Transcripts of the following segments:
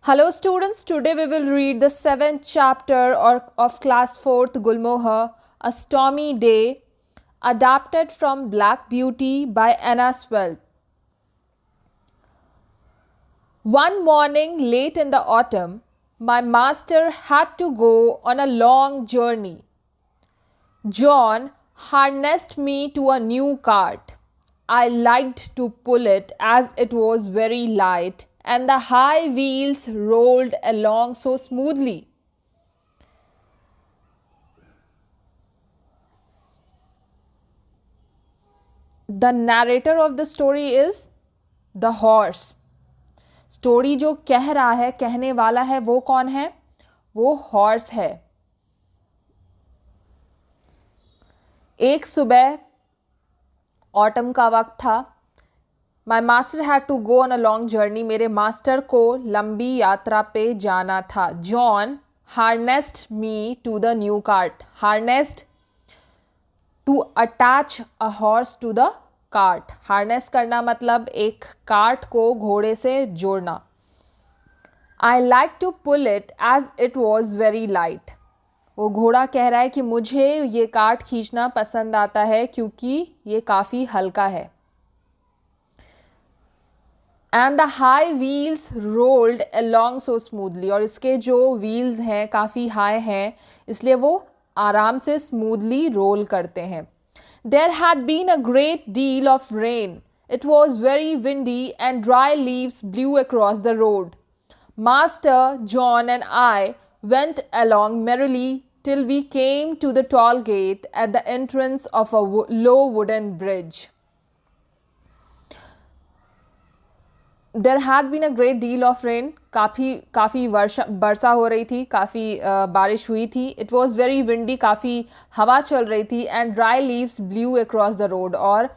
Hello students, today we will read the 7th chapter of Class 4th Gul Mohar, A Stormy Day, adapted from Black Beauty by Anna Swell. One morning late in the autumn, my master had to go on a long journey. John harnessed me to a new cart. I liked to pull it as it was very light and the high wheels rolled along so smoothly. The narrator of the story is the horse. Story जो कह रहा है, कहने वाला है, वो कौन है? वो हॉर्स है. एक सुबह ऑटम का वक्त था. My master had to go on a long journey. मेरे मास्टर को लंबी यात्रा पे जाना था. John harnessed me to the new cart. Harnessed to attach a horse to the cart. Harness करना मतलब एक कार्ट को घोड़े से जोड़ना. I like to pull it as it was very light. वो घोड़ा कह रहा है कि मुझे ये कार्ट खींचना पसंद आता है क्योंकि ये काफ़ी हल्का है. And the high wheels rolled along so smoothly. और इसके जो व्हील्स हैं काफ़ी हाई हैं, इसलिए वो आराम से स्मूथली रोल करते हैं. There had been a great deal of rain. It was very windy and dry leaves blew across the road. Master, John and I went along merrily till we came to the toll gate at the entrance of a low wooden bridge. There had been a great deal of rain. काफ़ी वर्षा हो रही थी, काफ़ी बारिश हुई थी. It was very windy. काफ़ी हवा चल रही थी. And dry leaves blew across the road. और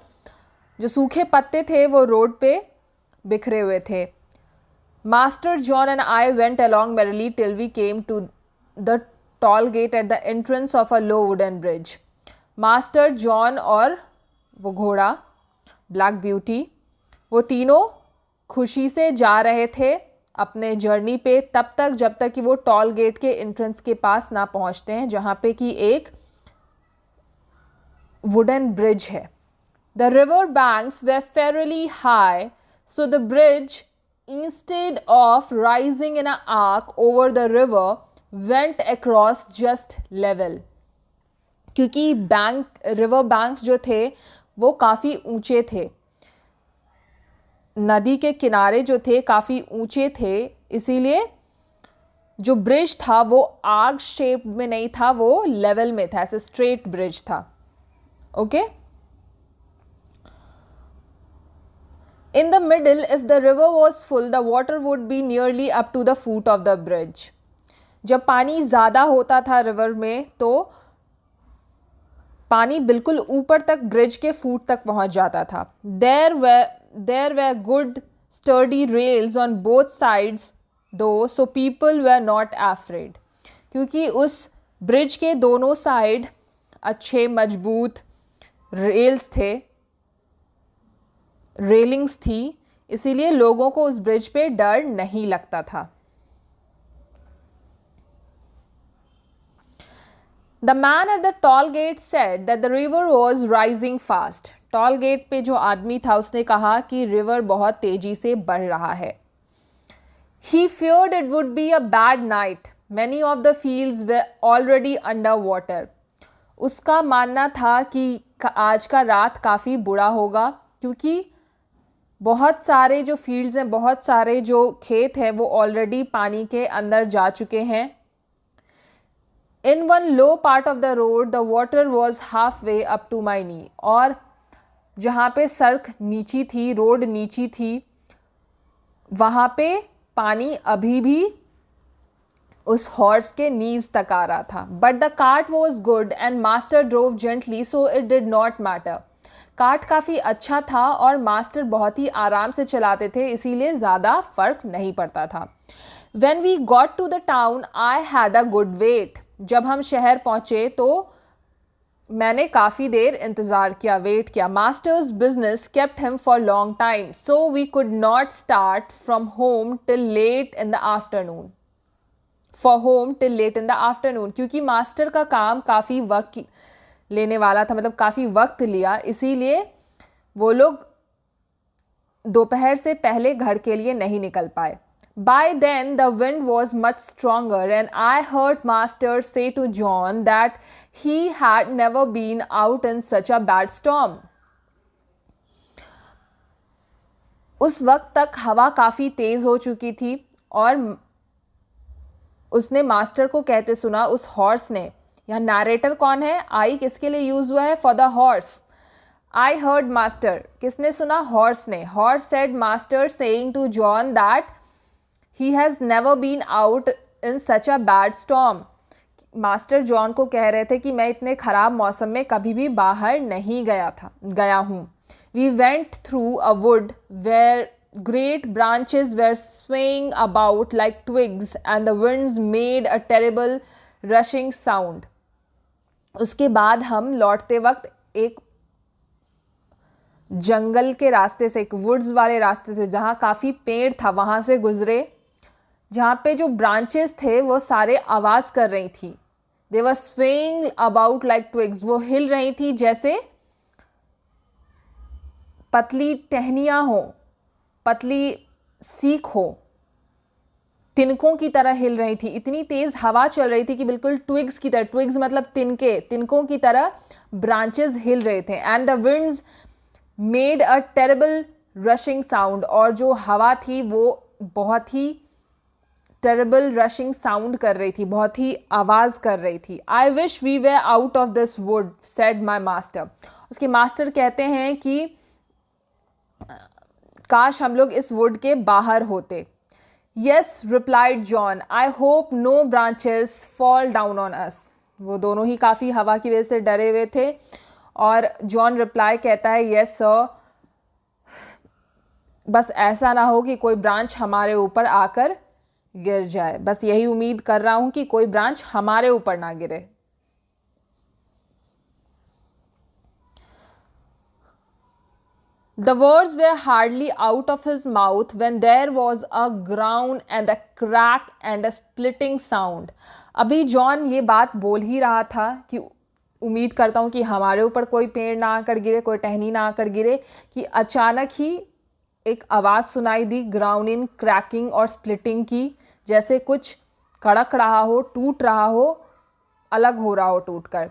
जो सूखे पत्ते थे वो रोड पे बिखरे हुए थे. Master John and I went along merrily till we came to the toll gate at the entrance of a low wooden bridge. Master John और वो घोड़ा ब्लैक ब्यूटी, वो तीनों खुशी से जा रहे थे अपने जर्नी पे तब तक जब तक कि वो टॉल गेट के एंट्रेंस के पास ना पहुंचते हैं जहां पे कि एक वुडन ब्रिज है. The river banks way fairly high so the bridge instead of rising in a arc over the river went across just level. क्योंकि रिवर बैंक्स जो थे वो काफ़ी ऊंचे थे, नदी के किनारे जो थे काफ़ी ऊंचे थे, इसीलिए जो ब्रिज था वो आर्क शेप में नहीं था, वो लेवल में था, ऐसे स्ट्रेट ब्रिज था. Okay. In the middle if the river was full the water would be nearly up to the foot of the bridge. जब पानी ज़्यादा होता था रिवर में तो पानी बिल्कुल ऊपर तक ब्रिज के फूट तक पहुंच जाता था. There were good sturdy rails on both sides though, so people were not afraid. क्योंकि उस ब्रिज के दोनों साइड अच्छे मजबूत रेल्स थे, रेलिंग्स थी, इसीलिए लोगों को उस ब्रिज पे डर नहीं लगता था. The man at the toll gate said that the river was rising fast. Toll gate पे जो आदमी था उसने कहा कि रिवर बहुत तेजी से बढ़ रहा है. He feared it would be a bad night. Many of the fields were already under water. उसका मानना था कि आज का रात काफ़ी बुरा होगा क्योंकि बहुत सारे जो फील्ड्स हैं, बहुत सारे जो खेत हैं वो ऑलरेडी पानी के अंदर जा चुके हैं. In one low part of the road, the water was halfway up to my knee. और जहाँ पे सड़क नीची थी, रोड नीची थी, वहाँ पे पानी अभी भी उस हॉर्स के नीज तक आ रहा था. But the cart was good and master drove gently so it did not matter. Cart काफ़ी अच्छा था और मास्टर बहुत ही आराम से चलाते थे, इसीलिए ज़्यादा फर्क नहीं पड़ता था. When we got to the town, I had a good wait. जब हम शहर पहुँचे तो मैंने काफ़ी देर इंतज़ार किया, वेट किया. Master's business kept him for long time, so we could not start from home till late in the afternoon. For home till late in the afternoon, क्योंकि मास्टर का काम काफ़ी वक्त लेने वाला था, मतलब काफ़ी वक्त लिया, इसीलिए वो लोग दोपहर से पहले घर के लिए नहीं निकल पाए. By then the wind was much stronger and I heard Master say to John that he had never been out in such a bad storm. उस वक्त तक हवा काफ़ी तेज़ हो चुकी थी और उसने मास्टर को कहते सुना, उस हॉर्स ने. यहाँ नैरेटर कौन है? आई किसके लिए यूज़ हुआ है? For the horse. I heard master. किसने सुना? हॉर्स ने. Horse said master saying to John that he has never been out in such a bad storm. Master John को कह रहे थे कि मैं इतने ख़राब मौसम में कभी भी बाहर नहीं गया हूँ. We went through a wood where great branches were swaying about like twigs and the winds made a terrible rushing sound. उसके बाद हम लौटते वक्त एक जंगल के रास्ते से, एक वुड्स वाले रास्ते से जहाँ काफ़ी पेड़ था, वहाँ से गुजरे, जहाँ पे जो ब्रांचेस थे वो सारे आवाज़ कर रही थी. दे वर स्वेइंग अबाउट लाइक ट्विग्स. वो हिल रही थी जैसे पतली टहनियाँ हो, पतली सीख हो, तिनकों की तरह हिल रही थी. इतनी तेज़ हवा चल रही थी कि बिल्कुल ट्विग्स की तरह, ट्विग्स मतलब तिनकों की तरह ब्रांचेस हिल रहे थे. And the winds made a terrible rushing sound. और जो हवा थी वो बहुत ही टेरेबल रशिंग साउंड कर रही थी, बहुत ही आवाज़ कर रही थी. I wish we were out of this wood said my master. उसके मास्टर कहते हैं कि काश हम लोग इस वुड के बाहर होते. Yes replied John, I hope no branches fall down on us. वो दोनों ही काफ़ी हवा की वजह से डरे हुए थे और जॉन रिप्लाई कहता है, यस सर, बस ऐसा ना हो कि कोई ब्रांच हमारे ऊपर आकर गिर जाए. बस यही उम्मीद कर रहा हूं कि कोई ब्रांच हमारे ऊपर ना गिरे. The words were hardly out of his mouth when there was a groan and a crack and a splitting sound. अभी जॉन ये बात बोल ही रहा था कि उम्मीद करता हूँ कि हमारे ऊपर कोई पेड़ ना आकर गिरे, कोई टहनी ना आकर गिरे, कि अचानक ही एक आवाज़ सुनाई दी, ग्राउंडिंग, क्रैकिंग और स्प्लिटिंग की, जैसे कुछ कड़क रहा हो, टूट रहा हो, अलग हो रहा हो टूट कर.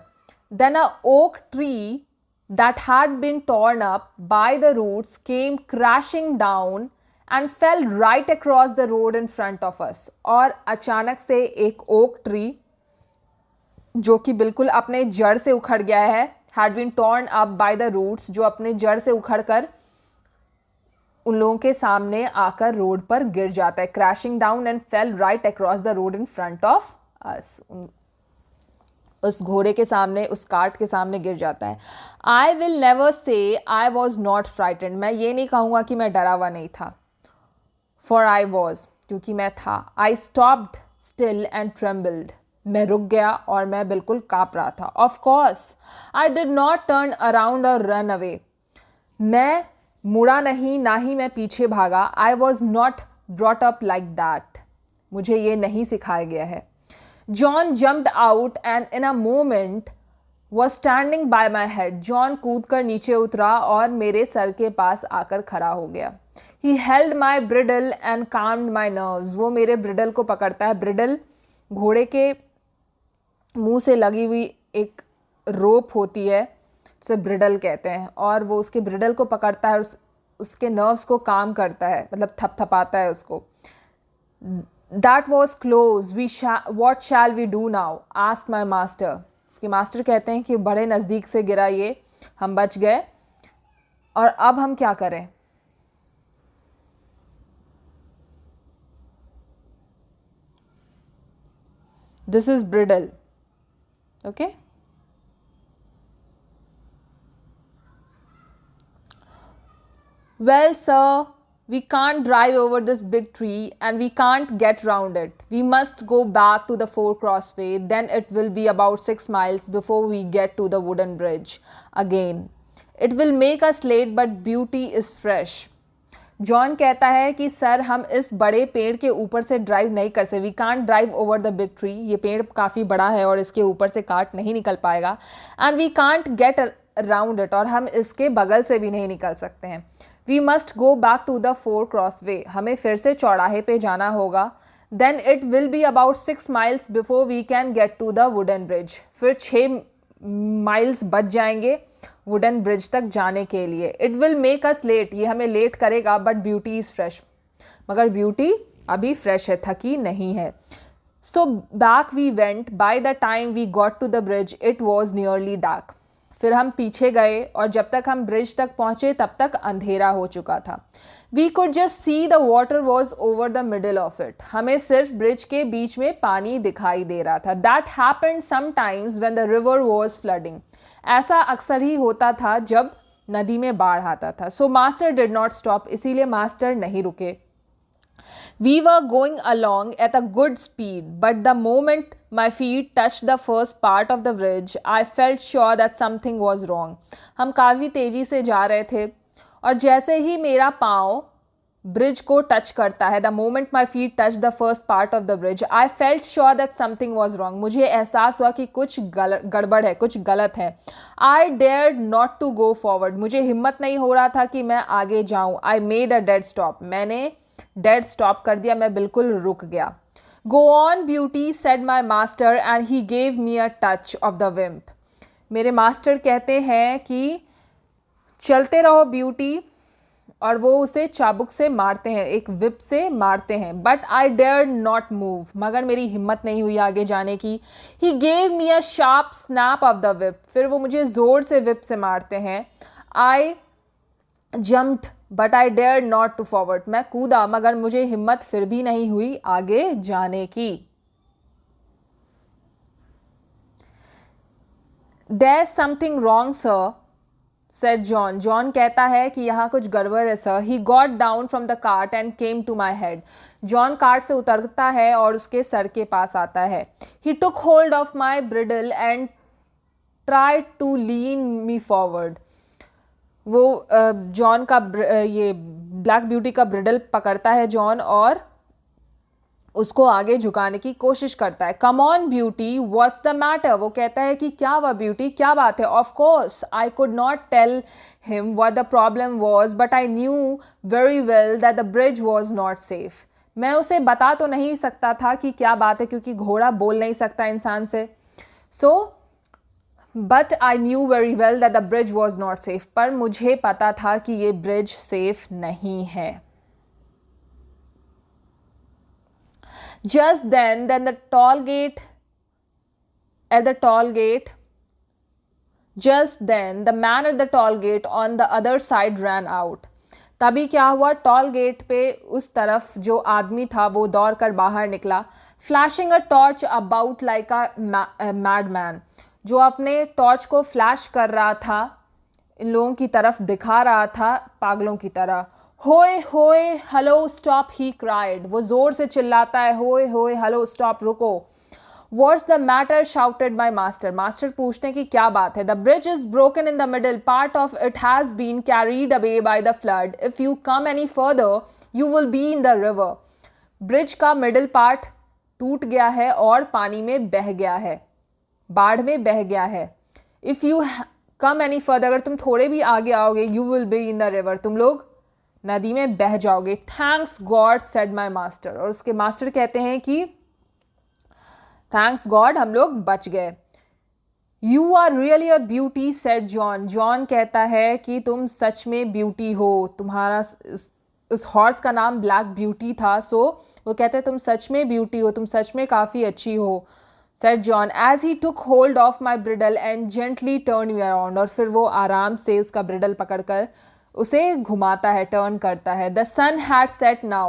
Then a oak tree that had been torn up by the roots came crashing down and fell right across the road in front of us. और अचानक से एक ओक ट्री जो कि बिल्कुल अपने जड़ से उखड़ गया है, had been torn up by the roots, जो अपने जड़ से उखड़ कर उन लोगों के सामने आकर रोड पर गिर जाता है. crashing down and fell right across the road in front of us. उस घोड़े के सामने, उस कार्ट के सामने गिर जाता है. I will never say I was not frightened. मैं ये नहीं कहूँगा कि मैं डरा हुआ नहीं था. फॉर आई वॉज, क्योंकि मैं था. I stopped still and trembled. मैं रुक गया और मैं बिल्कुल काँप रहा था. Of course I did not turn around और रन अवे. मैं मुड़ा नहीं, ना ही मैं पीछे भागा. I was not brought up like that. मुझे ये नहीं सिखाया गया है. John jumped out and in a moment was standing by my head. John कूद कर नीचे उतरा और मेरे सर के पास आकर खड़ा हो गया. He held my bridle and calmed my nerves. वो मेरे ब्रिडल को पकड़ता है. ब्रिडल घोड़े के मुंह से लगी हुई एक रोप होती है, उसे ब्रिडल कहते हैं, और वो उसके ब्रिडल को पकड़ता है और उसके नर्व्स को काम करता है, मतलब थपथपाता है उसको. That was close. What shall we do now? asked my master. उसके मास्टर कहते हैं कि बड़े नज़दीक से गिरा ये, हम बच गए, और अब हम क्या करें? This is brittle. Okay? Well, sir, We can't drive over this big tree and we can't get round it. We must go back to the 4 crossway. Then it will be about 6 miles before we get to the wooden bridge again. It will make us late but beauty is fresh. John कहता है कि sir हम इस बड़े पेड़ के ऊपर से ड्राइव नहीं कर सकते. We can't drive over the big tree. ये पेड़ काफ़ी बड़ा है और इसके ऊपर से काट नहीं निकल पाएगा. And we can't get around it. और हम इसके बगल से भी नहीं निकल सकते हैं. We must go back to the 4 crossway. हमें फिर से चौराहे पे जाना होगा. Then it will be about 6 miles before we can get to the wooden bridge. फिर 6 miles बच जाएंगे वुडन ब्रिज तक जाने के लिए. It will make us late. ये हमें लेट करेगा बट ब्यूटी इज़ फ्रेश. मगर ब्यूटी अभी फ्रेश है, थकी नहीं है. So back we went. By the time we got to the bridge it was nearly dark. फिर हम पीछे गए और जब तक हम ब्रिज तक पहुँचे तब तक अंधेरा हो चुका था. We could just see the water was over the middle of it. हमें सिर्फ ब्रिज के बीच में पानी दिखाई दे रहा था. That happened sometimes when the river was flooding. ऐसा अक्सर ही होता था जब नदी में बाढ़ आता था. So master did not stop. इसीलिए मास्टर नहीं रुके. We were going along at a good speed, but the moment my feet touched the first part of the bridge, I felt sure that something was wrong. हम काफ़ी तेज़ी से जा रहे थे और जैसे ही मेरा पाँव ब्रिज को टच करता है, the moment my feet touch the first part of the bridge, I felt sure that something was wrong. मुझे एहसास हुआ कि कुछ गड़बड़ है, कुछ गलत है. I dared not to go forward. मुझे हिम्मत नहीं हो रहा था कि मैं आगे जाऊँ. I made a dead stop. मैंने डेड स्टॉप कर दिया. मैं बिल्कुल रुक गया. Go on beauty said my master and he gave me a touch of the whip. मेरे मास्टर कहते हैं कि चलते रहो ब्यूटी, और वो उसे चाबुक से मारते हैं, एक विप से मारते हैं. But I dare not move. मगर मेरी हिम्मत नहीं हुई आगे जाने की. He gave me a sharp snap of the whip. फिर वो मुझे ज़ोर से विप से मारते हैं. I jumped but I dare not to forward. मैं कूदा मगर मुझे हिम्मत फिर भी नहीं हुई आगे जाने की. There's something wrong, sir, said John. John कहता है कि यहाँ कुछ गड़बड़ है sir. He got down from the cart and came to my head. John cart से उतरता है और उसके सर के पास आता है. He took hold of my bridle and tried to lean me forward. वो जॉन का ये ब्लैक ब्यूटी का ब्रिडल पकड़ता है जॉन और उसको आगे झुकाने की कोशिश करता है. Come on beauty, what's the matter. वो कहता है कि क्या हुआ ब्यूटी, क्या बात है. Of course I could not tell him what the problem was, but I knew very well that the bridge was not safe. मैं उसे बता तो नहीं सकता था कि क्या बात है, क्योंकि घोड़ा बोल नहीं सकता इंसान से. So but I knew very well that the bridge was not safe. पर मुझे पता था कि ये ब्रिज सेफ नहीं है. Just then the toll gate, at the toll gate, just then the man at the toll gate on the other side ran out. तभी क्या हुआ, टॉल गेट पे उस तरफ जो आदमी था वो दौड़ कर बाहर निकला. Flashing a torch about like a mad man. जो अपने टॉर्च को फ्लैश कर रहा था, इन लोगों की तरफ दिखा रहा था पागलों की तरह. होए होए हेलो स्टॉप, ही क्राइड. वो ज़ोर से चिल्लाता है, होए होए हेलो स्टॉप, रुको. What's the matter shouted my master. Master पूछते हैं कि क्या बात है. The bridge is broken in the middle, part of it has been carried away by the flood. If you come any further you will be in the river. Bridge का middle part टूट गया है और पानी में बह गया है, बाढ़ में बह गया है. If you come any further, अगर तुम थोड़े भी आगे आओगे, you will be in the river, तुम लोग नदी में बह जाओगे. Thanks God said my master. और उसके मास्टर कहते हैं कि थैंक्स गॉड हम लोग बच गए. You are really a beauty said John. John कहता है कि तुम सच में ब्यूटी हो. तुम्हारा उस हॉर्स का नाम ब्लैक ब्यूटी था. सो वो कहते हैं तुम सच में ब्यूटी हो, तुम सच में काफ़ी अच्छी हो, said John as he took hold of my bridle and gently turned me around. और फिर वो आराम से उसका ब्रिडल पकड़कर उसे घुमाता है, टर्न करता है. The sun had set now.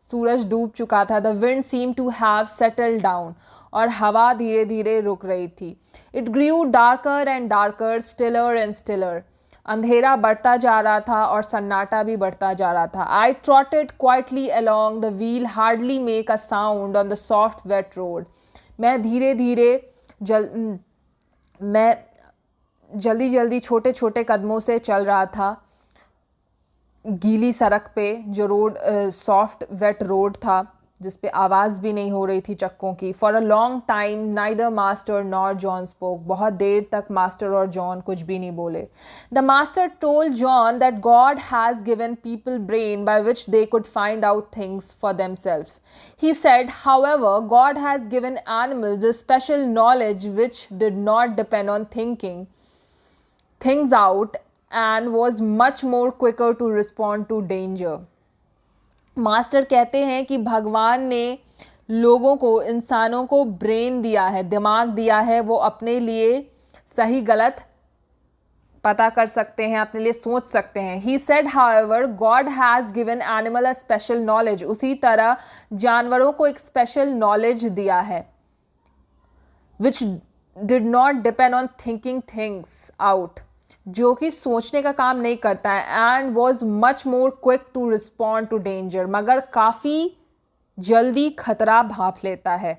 सूरज डूब चुका था. The wind seemed to have settled down. और हवा धीरे धीरे रुक रही थी. It grew darker and darker, stiller and stiller. अंधेरा बढ़ता जा रहा था और सन्नाटा भी बढ़ता जा रहा था. I trotted quietly along, the wheel hardly make a sound on the soft wet road. मैं धीरे धीरे मैं जल्दी जल्दी छोटे छोटे कदमों से चल रहा था गीली सड़क पे, जो रोड सॉफ्ट वेट रोड था, जिस पे आवाज़ भी नहीं हो रही थी चक्कों की. For a long time neither master nor John spoke. बहुत देर तक मास्टर और जॉन कुछ भी नहीं बोले. The master told John that God has given people brain by which they could find out things for themselves. He said, however, God has given animals a special knowledge which did not depend on thinking things out and was much more quicker to respond to danger. Master कहते हैं कि भगवान ने लोगों को, इंसानों को brain दिया है, दिमाग दिया है. वो अपने लिए सही गलत पता कर सकते हैं, अपने लिए सोच सकते हैं. He said, however, God has given animal a special knowledge. उसी तरह जानवरों को एक स्पेशल नॉलेज दिया है which did not depend on thinking things out, जो कि सोचने का काम नहीं करता है. And was much more quick to respond to danger, मगर काफ़ी जल्दी खतरा भांप लेता है,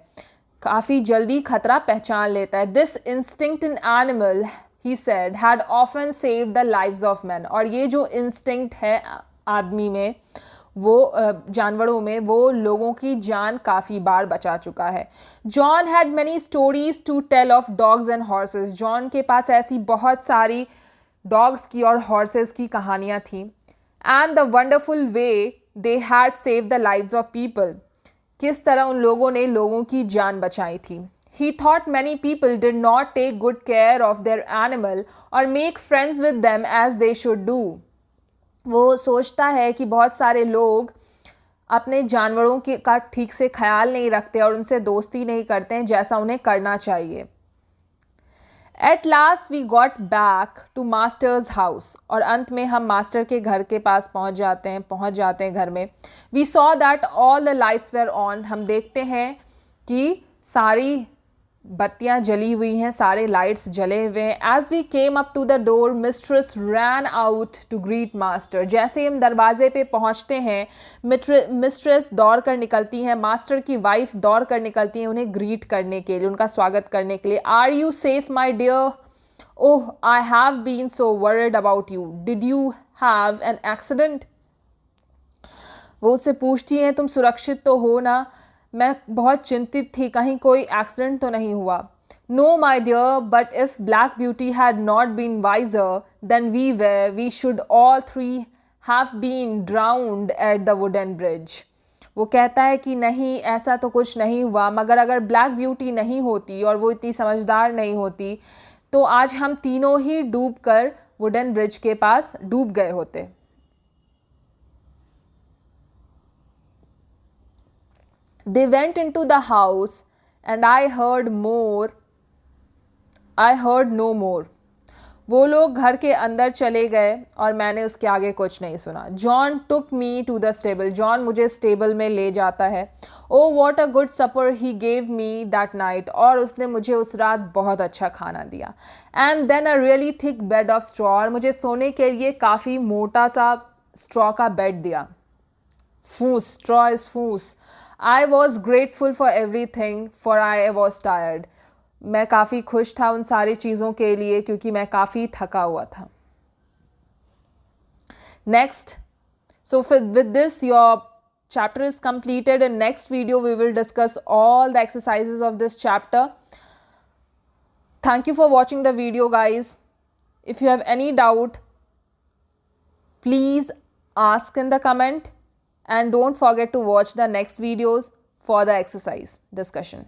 काफ़ी जल्दी खतरा पहचान लेता है. This instinct in animal, he said, had often save the lives of man. और ये जो इंस्टिंक्ट है आदमी में, वो जानवरों में, वो लोगों की जान काफ़ी बार बचा चुका है. John had many stories to tell of dogs and horses. John के पास ऐसी बहुत सारी डॉग्स की और हॉर्सेस की कहानियाँ थीं. And the wonderful way they had save the lives of people. किस तरह उन लोगों ने लोगों की जान बचाई थी. He thought many people did not take good care of their animal or make friends with them as they should do. वो सोचता है कि बहुत सारे लोग अपने जानवरों का ठीक से ख्याल नहीं रखते और उनसे दोस्ती नहीं करते हैं जैसा उन्हें करना चाहिए. At last we got back to master's house. और अंत में हम मास्टर के घर के पास पहुंच जाते हैं घर में. We saw that all the lights were on. हम देखते हैं कि सारी बत्तियां जली हुई हैं, सारे लाइट्स जले हुए हैं. As we came up to the door, mistress ran out to greet master. जैसे हम दरवाजे पे पहुंचते हैं, मिस्ट्रेस दौड़ कर निकलती हैं, मास्टर की वाइफ दौड़ कर निकलती हैं उन्हें ग्रीट करने के लिए, उनका स्वागत करने के लिए. Are you safe, my dear? Oh, I have been so worried about you. Did you have an accident? वो उससे पूछती हैं, तुम सुरक्षित तो हो ना? मैं बहुत चिंतित थी, कहीं कोई एक्सीडेंट तो नहीं हुआ. No, my dear, but if Black Beauty had not been wiser than we were, we should all three have been drowned at the wooden bridge. वो कहता है कि नहीं, ऐसा तो कुछ नहीं हुआ, मगर अगर ब्लैक ब्यूटी नहीं होती और वो इतनी समझदार नहीं होती तो आज हम तीनों ही डूब कर वुडन ब्रिज के पास डूब गए होते. They went into the house and I heard no more. वो लोग घर के अंदर चले गए और मैंने उसके आगे कुछ नहीं सुना. John took me to the stable. John मुझे स्टेबल में ले जाता है. Oh, what a good supper he gave me that night. और उसने मुझे उस रात बहुत अच्छा खाना दिया. And then a really thick bed of straw. और मुझे सोने के लिए काफ़ी मोटा सा स्ट्रॉ का बेड दिया. फूस, straw is फूस. I was grateful for everything, for I was tired. मैं काफ़ी खुश था उन सारी चीज़ों के लिए क्योंकि मैं काफ़ी थका हुआ था. Next, so with this your chapter is completed. In next video we will discuss all the exercises of this chapter. Thank you for watching the video, guys. If you have any doubt, please ask in the comment. And don't forget to watch the next videos for the exercise discussion.